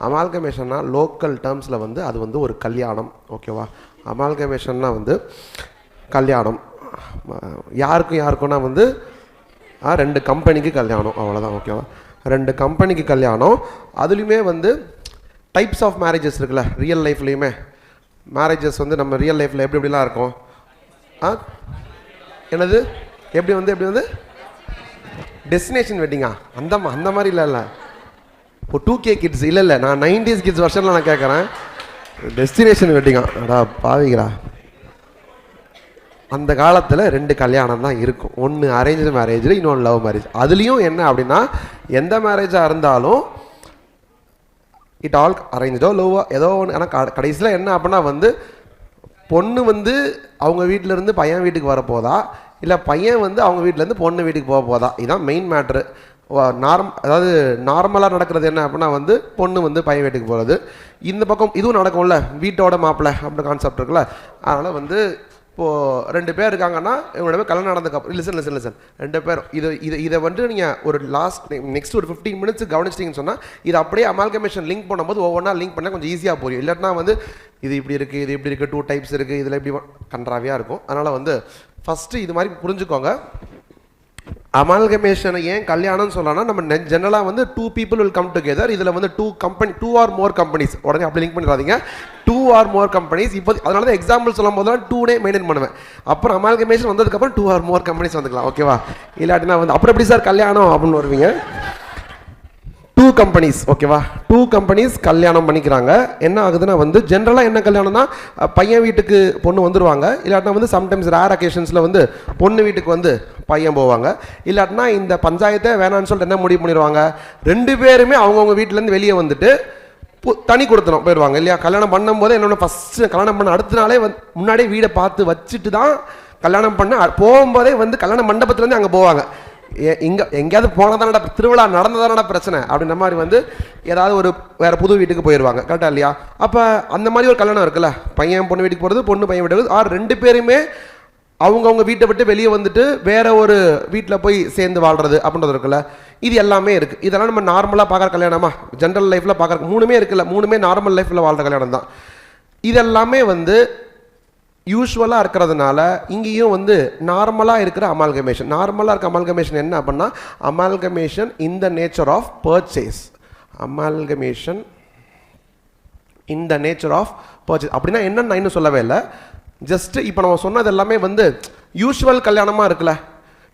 அமால்கமேஷன்னா local டேர்ம்ஸில் வந்து அது வந்து ஒரு கல்யாணம். ஓகேவா? அமால்கமேஷன்னா வந்து கல்யாணம் யாருக்குன்னா வந்து 2 கம்பெனிக்கு கல்யாணம், அவ்வளோதான். ஓகேவா? 2 கம்பெனிக்கு கல்யாணம். அதுலேயுமே வந்து டைப்ஸ் ஆஃப் மேரேஜஸ் இருக்குல்ல, ரியல் லைஃப்லேயுமே மேரேஜஸ் வந்து நம்ம ரியல் லைஃப்பில் எப்படிலாம் இருக்கும். என்னது எப்படி வந்து டெஸ்டினேஷன் வெட்டிங்கா? அந்த மாதிரி இல்லை இப்போ 2K கிட்ஸ் இல்லை நான் 90s கிட்ஸ் வருஷனில் நான் கேட்குறேன். டெஸ்டினேஷன் வெட்டிங்கா? அடா பாவிங்களா. அந்த காலத்தில் 2 கல்யாணம் தான் இருக்கும். ஒன்று அரேஞ்ச் மேரேஜ், இன்னொன்று லவ் மேரேஜ். அதுலேயும் என்ன அப்படின்னா எந்த மேரேஜாக இருந்தாலும் இட் ஆல் அரேஞ்சோ லவ்வோ ஏதோ ஒன்று. ஆனால் கடைசியில் என்ன அப்படின்னா வந்து பொண்ணு வந்து அவங்க வீட்டிலேருந்து பையன் வீட்டுக்கு வரப்போதா, இல்லை பையன் வந்து அவங்க வீட்டிலேருந்து பொண்ணு வீட்டுக்கு போதா, இதுதான் மெயின் மேட்ரு. அதாவது நார்மலாக நடக்கிறது என்ன அப்படின்னா வந்து பொண்ணு வந்து பையன் வீட்டுக்கு போகிறது. இந்த பக்கம் இதுவும் நடக்கும்ல, வீட்டோட மாப்பிள்ளை அப்படின்னு கான்செப்ட் இருக்குல்ல. அதனால் வந்து இப்போது 2 பேர் இருக்காங்கன்னா இவங்களோட போய் கல்யாணம் நடந்ததுக்கப்புறம் லிசன் 2 பேர் இதை வந்து நீங்கள் ஒரு நெக்ஸ்ட் ஒரு 15 மினிட்ஸ் கவனிச்சிட்டிங்கன்னு சொன்னால் இது அப்படியே அமால்கமேஷன் லிங்க் பண்ணும்போது ஒவ்வொன்றா லிங்க் பண்ணால் கொஞ்சம் ஈஸியாக போகும். இல்லைன்னா வந்து இது இப்படி இருக்குது 2 டைப்ஸ் இருக்குது, இதில் இப்படி கன்றாவியாக இருக்கும். அதனால் வந்து ஃபஸ்ட்டு இது மாதிரி புரிஞ்சுக்கோங்க. அமால்கமேஷனை ஏன் கல்யாணம்னு சொல்லலாம்னா நம்ம ஜெனரலாக வந்து 2 people will come together. இதில் வந்து 2 or more companies, உடனே அப்படி லிங்க் பண்ணிடாதீங்க. 2 or more companies. இப்போ அதனால தான் எக்ஸாம்பிள் சொல்லும் போது 2 மெயின்டைன் பண்ணுவேன். அப்புறம் அமால்கமேஷன் வந்ததுக்கப்புறம் 2 or more companies வந்துக்கலாம். ஓகேவா? இல்லாட்டினா வந்து அப்புறம் எப்படி சார் கல்யாணம் அப்படின்னு வருவீங்க. 2 companies. ஓகேவா? 2 companies கல்யாணம் பண்ணிக்கிறாங்க. என்ன ஆகுதுன்னா வந்து ஜென்ரலாக என்ன கல்யாணம்னா பையன் வீட்டுக்கு பொண்ணு வந்துடுவாங்க. இல்லாட்டினா வந்து சம்டைம்ஸ் ரேர் அக்கேஷன்ஸில் வந்து பொண்ணு வீட்டுக்கு வந்து பையன் போவாங்க. இல்லாட்டினா இந்த பஞ்சாயத்தை வேணான்னு சொல்லிட்டு என்ன முடிவு பண்ணிடுவாங்க, 2 பேருமே அவங்கவுங்க வீட்டிலேருந்து வெளியே வந்துட்டு தனி கொடுத்தணும் போயிடுவாங்க இல்லையா? கல்யாணம் பண்ணும்போது என்னென்ன ஃபஸ்ட்டு கல்யாணம் பண்ண அடுத்த நாளே வந்து முன்னாடியே வீடை பார்த்து வச்சுட்டு தான் கல்யாணம் பண்ண போகும்போதே வந்து கல்யாண மண்டபத்துலேருந்து அங்கே போவாங்க. எங்கேயாவது போனதானடா திருவிழா நடந்ததானடா பிரச்சனை அப்படின்ற மாதிரி வந்து ஏதாவது ஒரு வேற புது வீட்டுக்கு போயிடுவாங்க. கரெக்டாக இல்லையா? அப்போ அந்த மாதிரி ஒரு கல்யாணம் இருக்குல்ல, பையன் பொண்ணு வீட்டுக்கு போகிறது, பொண்ணு பையன் வீட்டுக்கு, 2 பேருமே அவங்கவுங்க வீட்டை விட்டு வெளியே வந்துட்டு வேற ஒரு வீட்டில் போய் சேர்ந்து வாழ்றது அப்படின்றது இருக்குல்ல. இது எல்லாமே இருக்குது. இதெல்லாம் நம்ம நார்மலாக பார்க்குற கல்யாணமா, ஜென்ரல் லைஃப்பில் பார்க்குற 3மே இருக்குல்ல, 3மே நார்மல் லைஃப்பில் வாழ்கிற கல்யாணம் தான். இதெல்லாமே வந்து யூஸ்வலாக இருக்கிறதுனால இங்கேயும் வந்து நார்மலாக இருக்கிற அமால்கமேஷன். நார்மலாக இருக்க அமால்கமேஷன் என்ன அப்படின்னா amalgamation in the nature of purchase. Amalgamation in the nature of purchase அப்படின்னா என்னன்னு நான் இன்னும் சொல்லவே இல்லை. ஜஸ்ட்டு இப்போ நம்ம சொன்னது எல்லாமே வந்து யூஸ்வல் கல்யாணமாக இருக்குல்ல,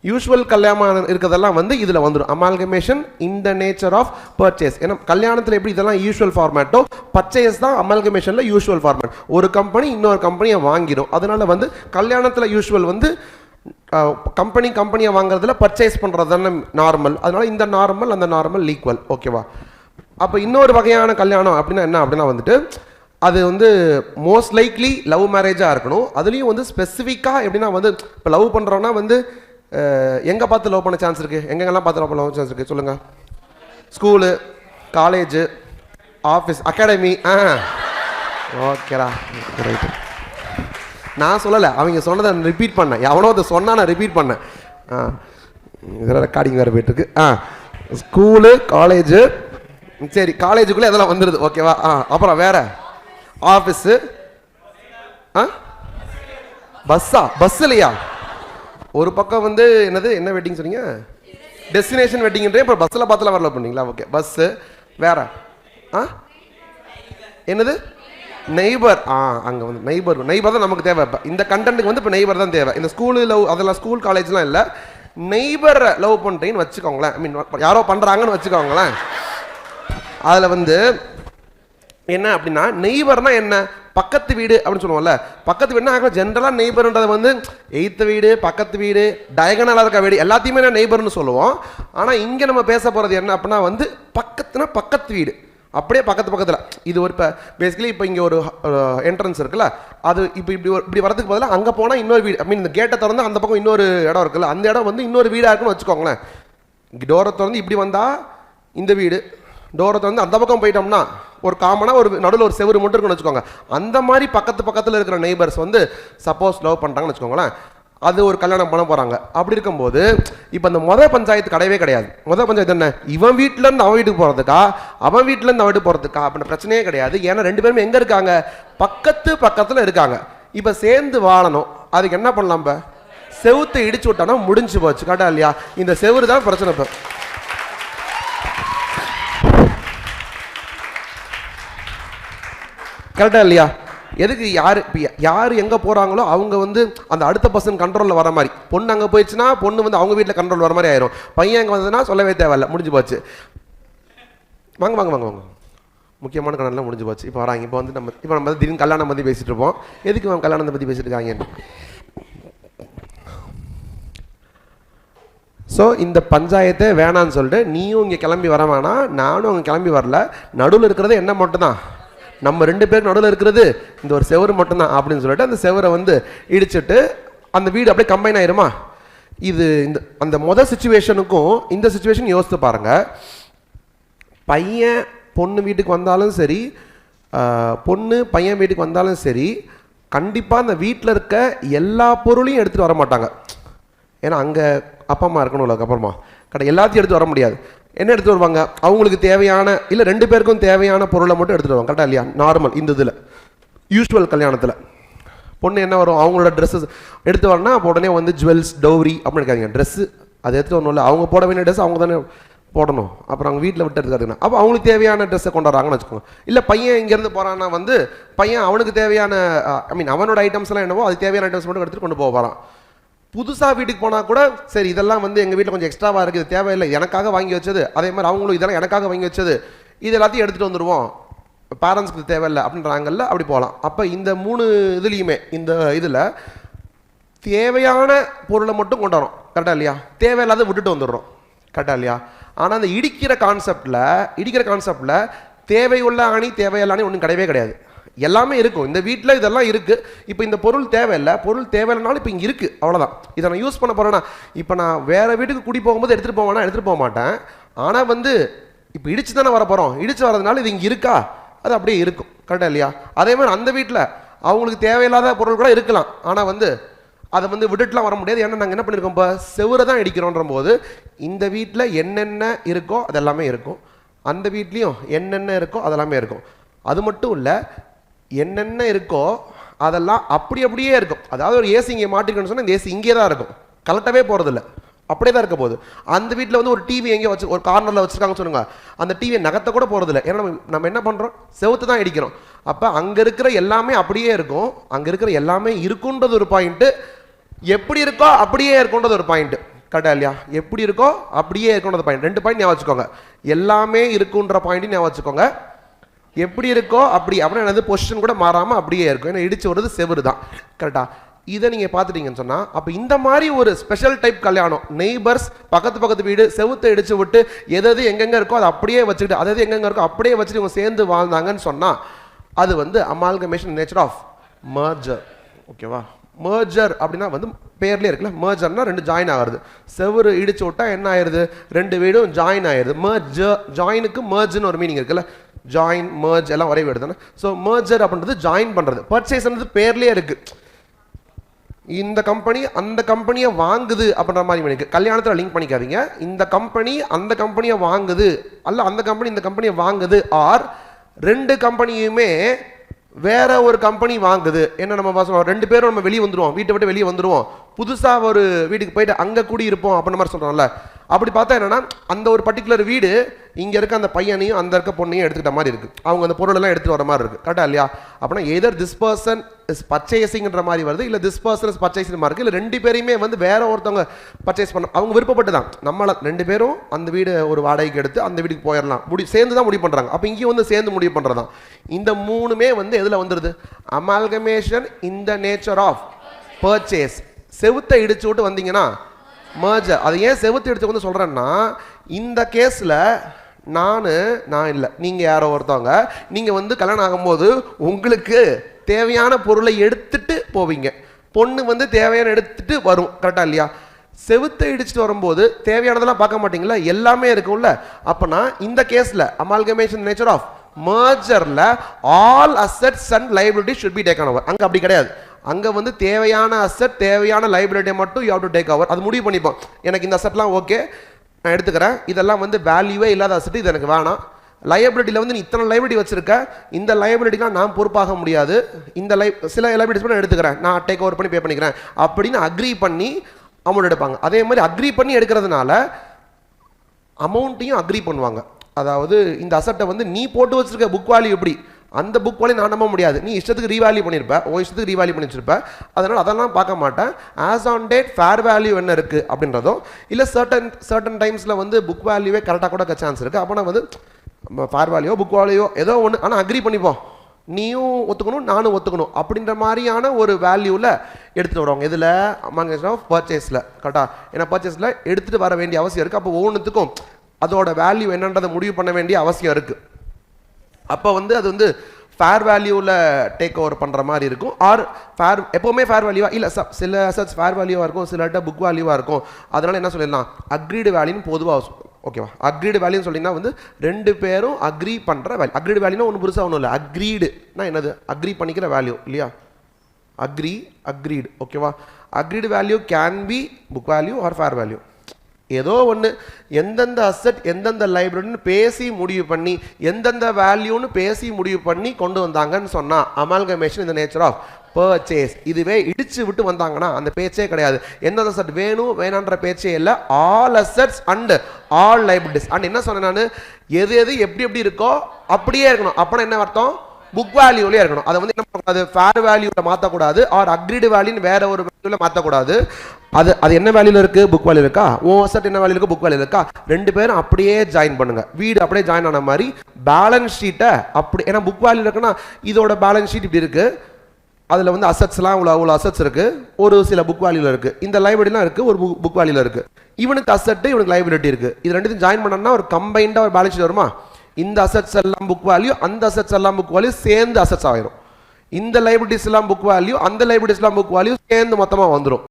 யூஸ்வல் கல்யாணம் இருக்கிறதெல்லாம் வந்து இதில் வந்துடும். Amalgamation in the nature of purchase. ஏன்னா கல்யாணத்தில் எப்படி இதெல்லாம் யூஸ்வல் ஃபார்மேட்டோ, பர்ச்சேஸ் தான் அமால்கமேஷனில் யூஸ்வல் ஃபார்மேட். ஒரு கம்பெனி இன்னொரு கம்பெனியை வாங்கிடும். அதனால வந்து கல்யாணத்தில் யூஸ்வல் வந்து கம்பெனியை வாங்குறதுல பர்ச்சேஸ் பண்ணுறது தானே நார்மல். அதனால இந்த நார்மல் அந்த நார்மல் ஈக்குவல். ஓகேவா? அப்போ இன்னொரு வகையான கல்யாணம் அப்படின்னா என்ன அப்படின்னா வந்துட்டு அது வந்து மோஸ்ட் லைக்லி லவ் மேரேஜாக இருக்கணும். அதுலேயும் வந்து ஸ்பெசிஃபிக்காக எப்படின்னா வந்து இப்போ லவ் பண்ணுறோன்னா வந்து எங்கே பார்த்து லவ் பண்ண சான்ஸ் இருக்குது, எங்கெங்கெல்லாம் பார்த்து லவ் பண்ண சான்ஸ் இருக்குது சொல்லுங்கள். School, college, office, academy. ஓகேடா, ரைட்டு. நான் சொல்லலை, அவங்க சொன்னதை ரிப்பீட் பண்ணேன். எவனோ அதை சொன்னால் நான் ரிப்பீட் பண்ணேன். இதெல்லாம் ரெக்கார்டிங் வேறு போயிட்டுருக்கு. ஸ்கூலு, காலேஜு, சரி காலேஜுக்குள்ளே இதெல்லாம் வந்துடுது. ஓகேவா? அப்புறம் வேறு ஆஃபீஸு, பஸ் இல்லையா? ஒரு பக்கம் வந்து என்ன வெட்டிங் சொன்னீங்க, டெஸ்டினேஷன் வெட்டிங்ன்றே. இப்போ பஸ்ஸில் பார்த்துலாம் வரல பண்ணீங்களா? ஓகே, பஸ்ஸு வேறு என்னது நெய்பர். அங்கே வந்து நெய்பர் தான் நமக்கு தேவை. இப்போ இந்த கண்டென்ட்டுக்கு வந்து இப்போ நெய்பர் தான் தேவை. இந்த ஸ்கூலு லவ் அதெல்லாம் ஸ்கூல் காலேஜ்லாம் இல்லை. நெய்பர் லவ் பண்ணுறீங்கன்னு வச்சுக்கோங்களேன், ஐ மீன் யாரோ பண்ணுறாங்கன்னு வச்சுக்கோங்களேன். அதில் வந்து என்ன அப்படின்னா நெய்பர்னா என்ன, பக்கத்து வீடு அப்படின்னு சொல்லுவோம்ல. பக்கத்து வீடுனா ஜென்ரலாக நெய்பர்ன்றது வந்து எய்த்த வீடு, பக்கத்து வீடு, டயகனலாக இருக்க வீடு எல்லாத்தையுமே நான் நெய்பர்னு சொல்லுவோம். ஆனால் இங்கே நம்ம பேச போகிறது என்ன அப்படின்னா வந்து பக்கத்துனா பக்கத்து வீடு, அப்படியே பக்கத்தில். இது ஒரு இப்போ பேசிக்கலி இப்போ இங்கே ஒரு என்ட்ரன்ஸ் இருக்குல்ல, அது இப்போ இப்படி வரதுக்கு பதிலாக அங்கே போனால் இன்னொரு வீடு, ஐ மீன் இந்த கேட்டை திறந்து அந்த பக்கம் இன்னொரு இடம் இருக்குல்ல, அந்த இடம் வந்து இன்னொரு வீடாக இருக்குன்னு வச்சுக்கோங்களேன். டோரை திறந்து இப்படி வந்தால் இந்த வீடு, டோரை திறந்து அந்த பக்கம் போயிட்டோம்னா ஒரு காமனாக ஒரு நடுவில் ஒரு செவரு மட்டும் இருக்குன்னு வச்சுக்கோங்க. அந்த மாதிரி பக்கத்தில் இருக்கிற நெய்பர்ஸ் வந்து சப்போஸ் லவ் பண்ணுறாங்கன்னு வச்சுக்கோங்களேன். அது ஒரு கல்யாணம் பண்ண போகிறாங்க. அப்படி இருக்கும்போது இப்போ இந்த பஞ்சாயத்து கிடையவே கிடையாது. பஞ்சாயத்து என்ன, இவன் வீட்டிலேருந்து அவன் வீட்டுக்கு போகிறதுக்கா, அவன் வீட்டிலேருந்து அவன் வீட்டுக்கு போகிறதுக்கா அப்படின்ற பிரச்சனையே கிடையாது. ஏன்னா ரெண்டு பேருமே எங்கே இருக்காங்க, பக்கத்தில் இருக்காங்க. இப்போ சேர்ந்து வாழணும். அதுக்கு என்ன பண்ணலாம், இப்போ செவுத்தை இடிச்சு விட்டானா முடிஞ்சு போச்சு. கரெக்டா இல்லையா? இந்த செவுறு தான் பிரச்சனை. இப்போ கரெக்டா இல்லையா? எதுக்கு யார் எங்கே போகிறாங்களோ அவங்க வந்து அந்த அடுத்த பர்சன் கண்ட்ரோலில் வர மாதிரி. பொண்ணு அங்கே போயிடுச்சுன்னா பொண்ணு வந்து அவங்க வீட்டில் கண்ட்ரோல் வர மாதிரி ஆயிரும். பையன் அங்கே வந்ததுன்னா சொல்லவே தேவையில்லை, முடிஞ்சு போச்சு. வாங்க வாங்க வாங்க வாங்க, முக்கியமான கல்யாணம்லாம் முடிஞ்சு போச்சு. இப்போ வராங்க. இப்போ நம்ம திடீர்னு கல்யாணம் பற்றி பேசிட்டு இருப்போம். எதுக்கு மேம் கல்யாணத்தை பற்றி பேசிட்டு இருக்காங்க? ஸோ இந்த பஞ்சாயத்தை வேணான்னு சொல்லிட்டு நீயும் இங்கே கிளம்பி வர வேணாம், நானும் அங்கே கிளம்பி வரல. நடுவில் இருக்கிறது என்ன மட்டும்தான், நம்ம ரெண்டு பேருக்கு நடுவில் இருக்கிறது இந்த ஒரு செவரு மட்டும்தான் அப்படின்னு சொல்லிட்டு அந்த செவரை வந்து இடிச்சுட்டு அந்த வீடு அப்படியே கம்பைன் ஆயிருமா. இது அந்த சிச்சுவேஷனுக்கும் இந்த சிச்சுவேஷன் யோசித்து பாருங்க. பையன் பொண்ணு வீட்டுக்கு வந்தாலும் சரி, பொண்ணு பையன் வீட்டுக்கு வந்தாலும் சரி, கண்டிப்பாக அந்த வீட்டில் இருக்க எல்லா பொருளையும் எடுத்துகிட்டு வர மாட்டாங்க. ஏன்னா அங்கே அப்பா அம்மா இருக்கணும்ல, அப்புறமா எல்லாத்தையும் எடுத்து வர முடியாது. என்ன எடுத்து வருவாங்க, அவங்களுக்கு தேவையான இல்லை ரெண்டு பேருக்கும் தேவையான பொருளை மட்டும் எடுத்துகிட்டு வருவாங்க. கரெக்டாக இல்லையா? நார்மல் இந்த இதில் யூஸ்வல் கல்யாணத்தில் பொண்ணு என்ன வரும், அவங்களோட ட்ரெஸ்ஸஸ் எடுத்து வரனா அப்போ உடனே வந்து ஜுவல்ஸ் டவுரி அப்படின்னு இருக்காங்க. ட்ரெஸ்ஸு அதை எடுத்துகிட்டு வரணும்ல, அவங்க போட வேண்டிய ட்ரெஸ் அவங்க தானே போடணும். அப்புறம் அவங்க வீட்டில் விட்டு எடுத்துக்காதுன்னா அப்போ அவங்களுக்கு தேவையான ட்ரெஸ்ஸை கொண்டாடுறாங்கன்னு வச்சுக்கோங்க. இல்லை பையன் இங்கேருந்து போகிறான்னா வந்து பையன் அவனுக்கு தேவையான அவனோட ஐட்டம்ஸ்லாம் என்னவோ அது தேவையான ஐட்டம்ஸ் மட்டும் எடுத்துகிட்டு கொண்டு போக போகிறான். புதுசாக வீட்டுக்கு போனால் கூட சரி இதெல்லாம் வந்து எங்கள் வீட்டில் கொஞ்சம் எக்ஸ்ட்ராவாக இருக்குது, இது தேவையில்லை, எனக்காக வாங்கி வச்சது. அதே மாதிரி அவங்களும் இதெல்லாம் எனக்காக வாங்கி வச்சது, இது எல்லாத்தையும் எடுத்துகிட்டு வந்துடுவோம், பேரண்ட்ஸ்க்கு தேவையில்லை அப்படின்றாங்கல்ல, அப்படி போகலாம். அப்போ இந்த 3 இதுலேயுமே இந்த இதில் தேவையான பொருளை மட்டும் கொண்டு வரோம். கரெக்டாக இல்லையா? தேவையில்லாத விட்டுட்டு வந்துடுறோம். கரெக்டாக இல்லையா? ஆனால் அந்த இடிக்கிற கான்செப்டில் தேவையுள்ள அணி தேவையில்ல அணி ஒன்றும் கிடையவே கிடையாது. எல்லாமே இருக்கும் இந்த வீட்டில், இதெல்லாம் இருக்குது. இப்போ இந்த பொருள் தேவையில்லைனாலும் இப்போ இங்கே இருக்குது, அவ்வளோதான். இதை நான் யூஸ் பண்ண போகிறேன்னா, இப்போ நான் வேறு வீட்டுக்கு குடி போகும்போது எடுத்துகிட்டு போக மாட்டேன். ஆனால் வந்து இப்போ இடிச்சு தானே வர போகிறோம், இடிச்சு வரதுனால இது இங்கே இருக்கா, அது அப்படியே இருக்கும். கரெக்டாக இல்லையா? அதே மாதிரி அந்த வீட்டில் அவங்களுக்கு தேவையில்லாத பொருள் கூட இருக்கலாம், ஆனால் வந்து அதை வந்து விட்டுட்டுலாம் வர முடியாது. ஏன்னா நாங்கள் என்ன பண்ணியிருக்கோம், இப்போ செவரை தான் இடிக்கிறோன்ற போது இந்த வீட்டில் என்னென்ன இருக்கோ அதெல்லாமே இருக்கும், அந்த வீட்லேயும் என்னென்ன இருக்கோ அதெல்லாமே இருக்கும். அது மட்டும் இல்லை, என்னென்ன இருக்கோ அதெல்லாம் அப்படியே இருக்கும். அதாவது ஒரு ஏசி இங்கே மாட்டிக்கணும்னு சொன்னால் இந்த ஏசி இங்கே தான் இருக்கும், கலட்டவே போகிறதில்ல, அப்படியே தான் இருக்க போகுது. அந்த வீட்டில் வந்து ஒரு டிவி எங்கேயோ வச்சு ஒரு கார்னரில் வச்சுருக்காங்கன்னு சொல்லுங்க, அந்த டிவியை நகர்த்த கூட போகிறதில்ல. ஏன்னா நம்ம என்ன பண்ணுறோம், செவுத்து தான் இடிக்கிறோம். அப்போ அங்கே இருக்கிற எல்லாமே அப்படியே இருக்கும், அங்கே இருக்கிற எல்லாமே இருக்குன்றது ஒரு பாயிண்ட்டு, எப்படி இருக்கோ அப்படியே இருக்குன்றது ஒரு பாயிண்ட்டு. கரெக்டாக இல்லையா? எப்படி இருக்கோ அப்படியே இருக்குன்றது பாயிண்ட். 2 பாயிண்ட் ஞாபகம் வச்சுக்கோங்க. எல்லாமே இருக்குன்ற பாயிண்ட்டையும் ஞாபகம் வச்சுக்கோங்க. எப்படி இருக்கோ அப்படி அப்படின்னா என்னது, பொசிஷன் கூட மாறாமல் அப்படியே இருக்கும். ஏன்னா இடிச்சு வருது செவரு தான். கரெக்டாக? இதை நீங்கள் பார்த்துட்டீங்கன்னு சொன்னால் அப்போ இந்த மாதிரி ஒரு ஸ்பெஷல் டைப் கல்யாணம், நெய்பர்ஸ் பக்கத்து வீடு செவுத்தை இடிச்சு விட்டு எது எங்கெங்கே இருக்கோ அதை அப்படியே வச்சுக்கிட்டு அது எங்கெங்கே இருக்கோ அப்படியே வச்சுட்டு இவங்க சேர்ந்து வாழ்ந்தாங்கன்னு சொன்னால் அது வந்து அமால்கமேஷன் நேச்சர் ஆஃப் மர்ஜர். ஓகேவா? மர்ஜர் அப்படின்னா வந்து பேர்லேயே இருக்குல்ல, மர்ஜர்னா 2 ஜாயின் ஆகிறது. செவரு இடிச்சு விட்டா என்ன ஆயிடுது, 2 வீடும் ஜாயின் ஆயிடுது. மர்ஜர், ஜாயினுக்கு மர்ஜ்னு ஒரு மீனிங் இருக்குல்ல, ஜாயின் மர்ஜ் எல்லாம் ஒரே வீடு தானே. ஸோ மர்ஜர் அப்படின்றது ஜாயின் பண்ணுறது. பர்ச்சேஸ்ன்றது பேர்லேயே இருக்குது. இந்த கம்பெனி அந்த கம்பெனியை வாங்குது அப்படின்ற மாதிரி எனக்கு கல்யாணத்தில் லிங்க் பண்ணிக்காதீங்க. இந்த கம்பெனி அந்த கம்பெனியை வாங்குது, அல்ல அந்த கம்பெனி இந்த கம்பெனியை வாங்குது, ஆர் 2 கம்பெனியுமே வேற ஒரு கம்பெனி வாங்குது. என்ன நம்ம 2 பேரும் நம்ம வெளியே வந்துடுவோம், வீட்டை விட்டு வெளியே வந்துடுவோம், புதுசாக ஒரு வீட்டுக்கு போயிட்டு அங்கே கூடி இருப்போம் அப்படின்ற மாதிரி சொல்கிறோம்ல. அப்படி பார்த்தா என்னன்னா அந்த ஒரு பர்டிகுலர் வீடு இங்கே இருக்க அந்த பையனையும் அந்த இருக்க பொண்ணையும் எடுத்துக்கிட்ட மாதிரி இருக்குது. அவங்க அந்த பொருளெல்லாம் எடுத்துகிட்டு வர மாதிரி இருக்குது. கரெக்டாக இல்லையா? அப்படின்னா எதர் திஸ் பர்சன் இஸ் பர்ச்சேசிங்ன்ற மாதிரி வருது, இல்லை திஸ் பர்சன் இஸ் பர்ச்சேசிங் மாதிரி இருக்குது. இல்லை 2 பேரையுமே வந்து வேற ஒருத்தவங்க பர்ச்சேஸ் பண்ண அவங்க விருப்பப்பட்டு தான். நம்மளை 2 பேரும் அந்த வீடு ஒரு வாடகைக்கு எடுத்து அந்த வீட்டுக்கு போயிடலாம், சேர்ந்து தான் முடிவு பண்ணுறாங்க. அப்போ இங்கேயும் வந்து சேர்ந்து முடிவு பண்ணுறதான். இந்த 3மே வந்து எதில் வந்துடுது, amalgamation in the nature of purchase. செவுத்தை இடிச்சு விட்டு வந்தீங்கன்னா மர்ஜர். அது ஏன் செவுத்து இடிச்சு வந்து சொல்கிறேன்னா, இந்த கேஸில் நான் இல்லை, நீங்கள் யாரோ ஒருத்தவங்க, நீங்கள் வந்து கல்யாணம் ஆகும்போது உங்களுக்கு தேவையான பொருளை எடுத்துட்டு போவீங்க, பொண்ணு வந்து தேவையான எடுத்துட்டு வரும். கரெக்டாக இல்லையா? செவுத்தை இடிச்சுட்டு வரும்போது தேவையானதெல்லாம் பார்க்க மாட்டீங்களா, எல்லாமே இருக்கும்ல. அப்போனா இந்த கேஸில் அமால்கமேஷன் நேச்சர் ஆஃப் மர்ஜரில் all assets and liability should be taken over. அங்கே அப்படி கிடையாது. அங்கே வந்து தேவையான அசெட் தேவையான லைபிலிட்டியை மட்டும் you have to take over. அது முடிவு பண்ணிப்போம், எனக்கு இந்த அசெட்லாம் ஓகே நான் எடுத்துக்கிறேன், இதெல்லாம் வந்து வேல்யூவே இல்லாத அசெட், இது எனக்கு வேணாம். லைபிலிட்டியில் வந்து நீ இத்தனை லைபிலிட்டி வச்சிருக்க, இந்த லைபிலிட்டிலாம் நான் பொறுப்பாக முடியாது, இந்த சில லைபிலிட்டிஸ் நான் எடுத்துக்கிறேன், நான் டேக் ஓவர் பண்ணி பே பண்ணிக்கிறேன் அப்படின்னு அக்ரி பண்ணி அமௌண்ட் எடுப்பாங்க. அதே மாதிரி அக்ரி பண்ணி எடுக்கிறதுனால அமௌண்ட்டையும் அக்ரி பண்ணுவாங்க. அதாவது இந்த அசெட்டை வந்து நீ போட்டு வச்சிருக்க புக் வேல்யூ எப்படி, அந்த புக் வேல்யூ நான் நம்ப முடியாது, நீ இஷ்டத்துக்கு ரீவேல்யூ பண்ணியிருப்ப, இஷ்டத்துக்கு ரீவேல்யூ பண்ணி வச்சிருப்ப, அதனால் அதெல்லாம் பார்க்க மாட்டேன். As on date fair value என்ன இருக்குது அப்படின்றதும், இல்லை சர்டன் டைம்ஸில் வந்து புக் வேல்யூவே கரெக்டாக கூட சான்ஸ் இருக்குது. அப்போ நான் வந்து ஃபேர் வேல்யூ புக் வேல்யூ ஏதோ ஒன்று, ஆனால் அக்ரி பண்ணிப்போம், நீயும் ஒத்துக்கணும் நானும் ஒத்துக்கணும் அப்படின்ற மாதிரியான ஒரு வேல்யூவில் எடுத்துகிட்டு வருவாங்க. இதில் அமௌண்ட் பர்ச்சேஸில் கரெக்டாக, ஏன்னா பர்ச்சேஸில் எடுத்துகிட்டு வர வேண்டிய அவசியம் இருக்குது. அப்போ ஒவ்வொன்றுத்துக்கும் அதோட வேல்யூ என்னன்றதை முடிவு பண்ண வேண்டிய அவசியம் இருக்குது. அப்போ வந்து அது வந்து ஃபேர் வேல்யூவில் டேக் ஓவர் பண்ணுற மாதிரி இருக்கும். ஆர் ஃபேர் எப்போவுமே ஃபேர் வேல்யூவாக இல்லை, சில அசெட்ஸ் ஃபேர் வேல்யூவாக இருக்கும், சிலர்கிட்ட புக் வேல்யூவாக இருக்கும். அதனால் என்ன சொல்லிடலாம், அக்ரீடு வேல்யூன்னு பொதுவாக ஓகேவா. அக்ரீடு வேல்யூன்னு சொல்லிங்கன்னா வந்து ரெண்டு பேரும் அக்ரி பண்ணுற வேல்யூ. அக்ரீடு வேல்யூனா ஒன்றும் புதுசாக ஒன்றும் இல்லை, அக்ரீடுனா என்னது, அக்ரி பண்ணிக்கிற வேல்யூ இல்லையா, அக்ரீடு ஓகேவா. Agreed value can be book value or fair value, ஏதோ ஒன்று. எந்தெந்த அசெட் எந்தெந்த லைப்ரரின்னு பேசி முடிவு பண்ணி, எந்தெந்த வேல்யூன்னு பேசி முடிவு பண்ணி கொண்டு வந்தாங்கன்னு சொன்னால் அமால்கமேஷன் இந்த நேச்சர் ஆஃப் பர்ச்சேஸ். இதுவே இடிச்சு விட்டு வந்தாங்கன்னா அந்த பேச்சே கிடையாது. எந்தெந்த அசெட் வேணும் வேணான்ற பேச்சே இல்லை, all assets and all liabilities. And என்ன சொன்னேன் நான், எது எது எப்படி எப்படி இருக்கோ அப்படியே இருக்கணும். அப்போனா என்ன அர்த்தம், புக் வேல்யூலேயே இருக்கணும். அதை வந்து என்ன பண்ணக்கூடாது, ஃபேர் வேல்யூவில் மாற்றக்கூடாது, ஆர் அக்ரீடு வேல்யூன்னு வேற ஒரு வேல்யூவில் மாற்றக்கூடாது. அது என்ன வேல்யூல இருக்கு, புக் வேல்யூ இருக்கா, ஓ அசெட் என்ன வேல்யூ இருக்கு, புக் வேல்யூ இருக்கா, ரெண்டு பேரும் அப்படியே ஜாயின் பண்ணுங்க. வீடு அப்படியே ஜாயின் ஆன மாதிரி பேலன்ஸ் ஷீட்டை அப்படி, ஏன்னா புக் வேல்யூ இருக்குன்னா இதோட பேலன்ஸ் ஷீட் இப்படி இருக்கு, அதில் வந்து அசெட்ஸ்லாம் அவ்வளோ அசெட்ஸ் இருக்கு, ஒரு சில புக் வேல்யூல இருக்கு, இந்த லைபிலிட்டிலாம் இருக்கு, ஒரு புக் வேல்யூல இருக்கு. இவனுக்கு அசெட் இவனுக்கு லைபிலிட்டி இருக்கு, இது ரெண்டுத்தையும் ஜாயின் பண்ணோம்னா ஒரு கம்பைண்டாக ஒரு பேலன்ஸ் ஷீட் வருமா. இந்த அசெட்ஸ் எல்லாம் புக் வேல்யூ, அந்த அசெட்ஸ் எல்லாம் புக் வேல்யூ சேர்ந்து அசெட்ஸ் ஆயிரும். இந்த லைபிலிட்டிஸ் எல்லாம் புக் வேல்யூ, அந்த லைபிலிட்டிஸ் எல்லாம் புக் வேல்யூ சேர்ந்து மொத்தமாக வந்துடும்.